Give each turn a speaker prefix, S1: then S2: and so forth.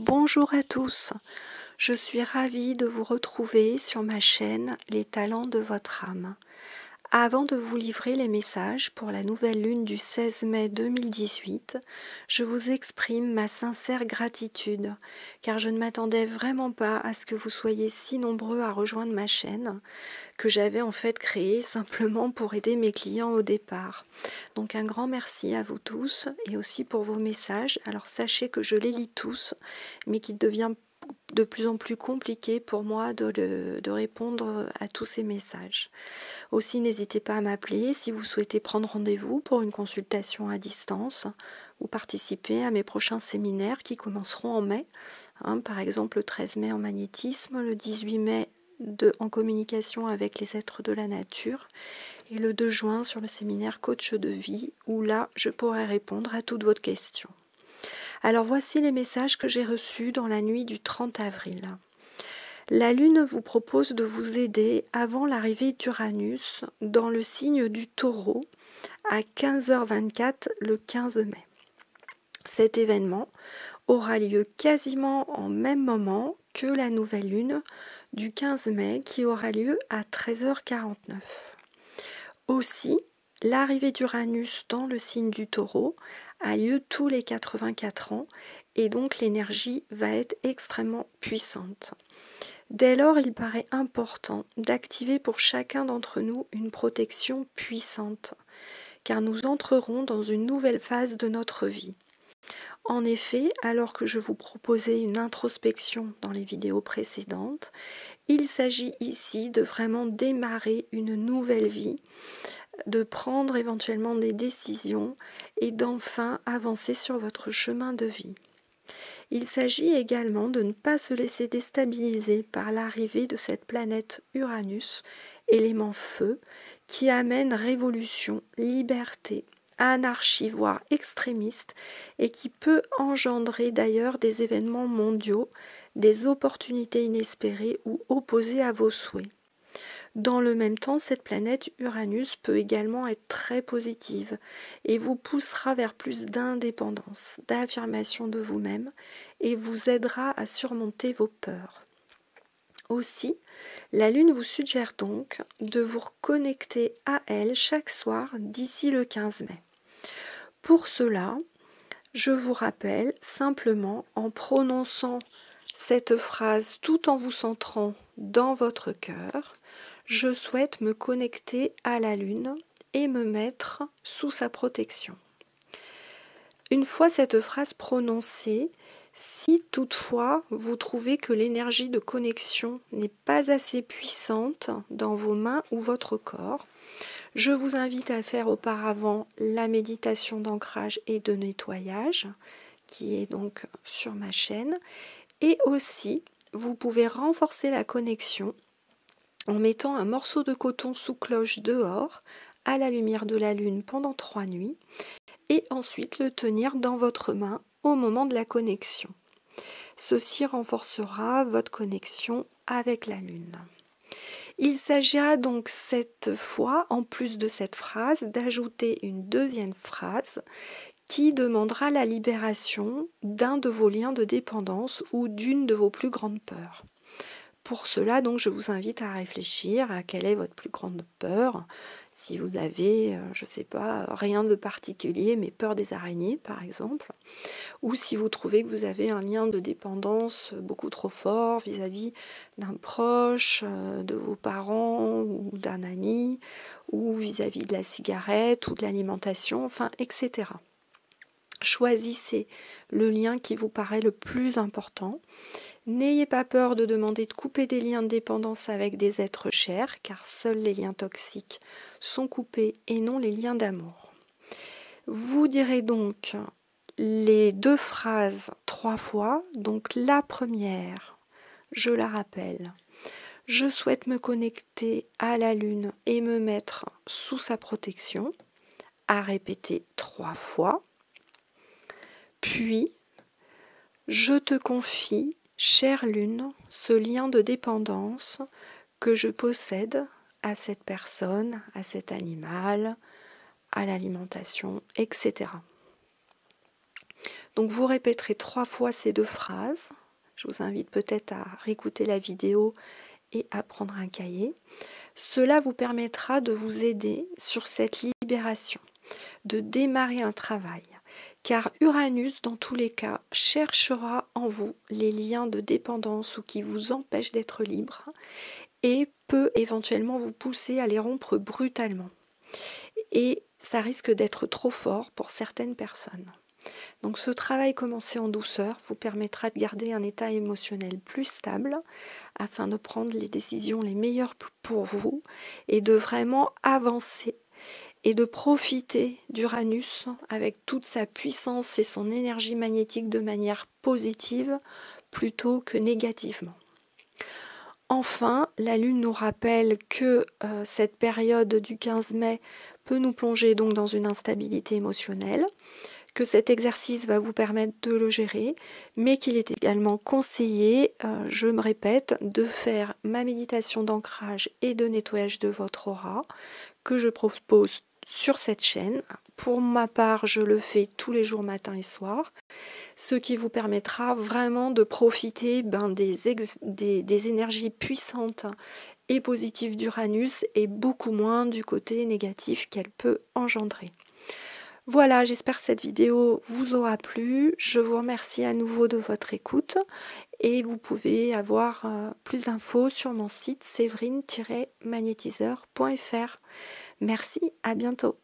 S1: Bonjour à tous, je suis ravie de vous retrouver sur ma chaîne Les Talents de votre âme. Avant de vous livrer les messages pour la nouvelle lune du 16 mai 2018, je vous exprime ma sincère gratitude, car je ne m'attendais vraiment pas à ce que vous soyez si nombreux à rejoindre ma chaîne, que j'avais en fait créée simplement pour aider mes clients au départ. Donc un grand merci à vous tous et aussi pour vos messages. Alors sachez que je les lis tous, mais qu'il devient de plus en plus compliqué pour moi de répondre à tous ces messages. Aussi, n'hésitez pas à m'appeler si vous souhaitez prendre rendez-vous pour une consultation à distance ou participer à mes prochains séminaires qui commenceront en mai. Par exemple, le 13 mai en magnétisme, le 18 mai en communication avec les êtres de la nature et le 2 juin sur le séminaire coach de vie où là, je pourrai répondre à toutes vos questions. Alors voici les messages que j'ai reçus dans la nuit du 30 avril. La Lune vous propose de vous aider avant l'arrivée d'Uranus dans le signe du Taureau à 15h24 le 15 mai. Cet événement aura lieu quasiment en même moment que la nouvelle Lune du 15 mai qui aura lieu à 13h49. Aussi, l'arrivée d'Uranus dans le signe du Taureau a lieu tous les 84 ans et donc l'énergie va être extrêmement puissante. Dès lors, il paraît important d'activer pour chacun d'entre nous une protection puissante, car nous entrerons dans une nouvelle phase de notre vie. En effet, alors que je vous proposais une introspection dans les vidéos précédentes, il s'agit ici de vraiment démarrer une nouvelle vie, de prendre éventuellement des décisions et d'enfin avancer sur votre chemin de vie. Il s'agit également de ne pas se laisser déstabiliser par l'arrivée de cette planète Uranus, élément feu, qui amène révolution, liberté, anarchie, voire extrémiste, et qui peut engendrer d'ailleurs des événements mondiaux, des opportunités inespérées ou opposées à vos souhaits. Dans le même temps, cette planète Uranus peut également être très positive et vous poussera vers plus d'indépendance, d'affirmation de vous-même et vous aidera à surmonter vos peurs. Aussi, la Lune vous suggère donc de vous reconnecter à elle chaque soir d'ici le 15 mai. Pour cela, je vous rappelle simplement en prononçant cette phrase tout en vous centrant dans votre cœur, je souhaite me connecter à la Lune et me mettre sous sa protection. Une fois cette phrase prononcée, si toutefois vous trouvez que l'énergie de connexion n'est pas assez puissante dans vos mains ou votre corps, je vous invite à faire auparavant la méditation d'ancrage et de nettoyage, qui est donc sur ma chaîne, et aussi vous pouvez renforcer la connexion en mettant un morceau de coton sous cloche dehors, à la lumière de la lune pendant 3 nuits, et ensuite le tenir dans votre main au moment de la connexion. Ceci renforcera votre connexion avec la lune. Il s'agira donc cette fois, en plus de cette phrase, d'ajouter une deuxième phrase qui demandera la libération d'un de vos liens de dépendance ou d'une de vos plus grandes peurs. Pour cela, donc, je vous invite à réfléchir à quelle est votre plus grande peur. Si vous avez, je ne sais pas, rien de particulier, mais peur des araignées, par exemple. Ou si vous trouvez que vous avez un lien de dépendance beaucoup trop fort vis-à-vis d'un proche, de vos parents ou d'un ami, ou vis-à-vis de la cigarette ou de l'alimentation, enfin, etc. Choisissez le lien qui vous paraît le plus important. N'ayez pas peur de demander de couper des liens de dépendance avec des êtres chers, car seuls les liens toxiques sont coupés et non les liens d'amour. Vous direz donc les 2 phrases 3 fois. Donc la première, je la rappelle, je souhaite me connecter à la lune et me mettre sous sa protection, à répéter 3 fois. Puis, je te confie, chère lune, ce lien de dépendance que je possède à cette personne, à cet animal, à l'alimentation, etc. Donc vous répéterez 3 fois ces 2 phrases. Je vous invite peut-être à réécouter la vidéo et à prendre un cahier. Cela vous permettra de vous aider sur cette libération, de démarrer un travail. Car Uranus, dans tous les cas, cherchera en vous les liens de dépendance ou qui vous empêchent d'être libre et peut éventuellement vous pousser à les rompre brutalement. Et ça risque d'être trop fort pour certaines personnes. Donc ce travail commencé en douceur vous permettra de garder un état émotionnel plus stable afin de prendre les décisions les meilleures pour vous et de vraiment avancer et de profiter d'Uranus avec toute sa puissance et son énergie magnétique de manière positive plutôt que négativement. Enfin, la Lune nous rappelle que cette période du 15 mai peut nous plonger donc dans une instabilité émotionnelle, que cet exercice va vous permettre de le gérer, mais qu'il est également conseillé, je me répète, de faire ma méditation d'ancrage et de nettoyage de votre aura que je propose sur cette chaîne. Pour ma part, je le fais tous les jours matin et soir, ce qui vous permettra vraiment de profiter des énergies puissantes et positives d'Uranus et beaucoup moins du côté négatif qu'elle peut engendrer. Voilà, j'espère que cette vidéo vous aura plu. Je vous remercie à nouveau de votre écoute et vous pouvez avoir plus d'infos sur mon site séverine-magnétiseur.fr. Merci, à bientôt.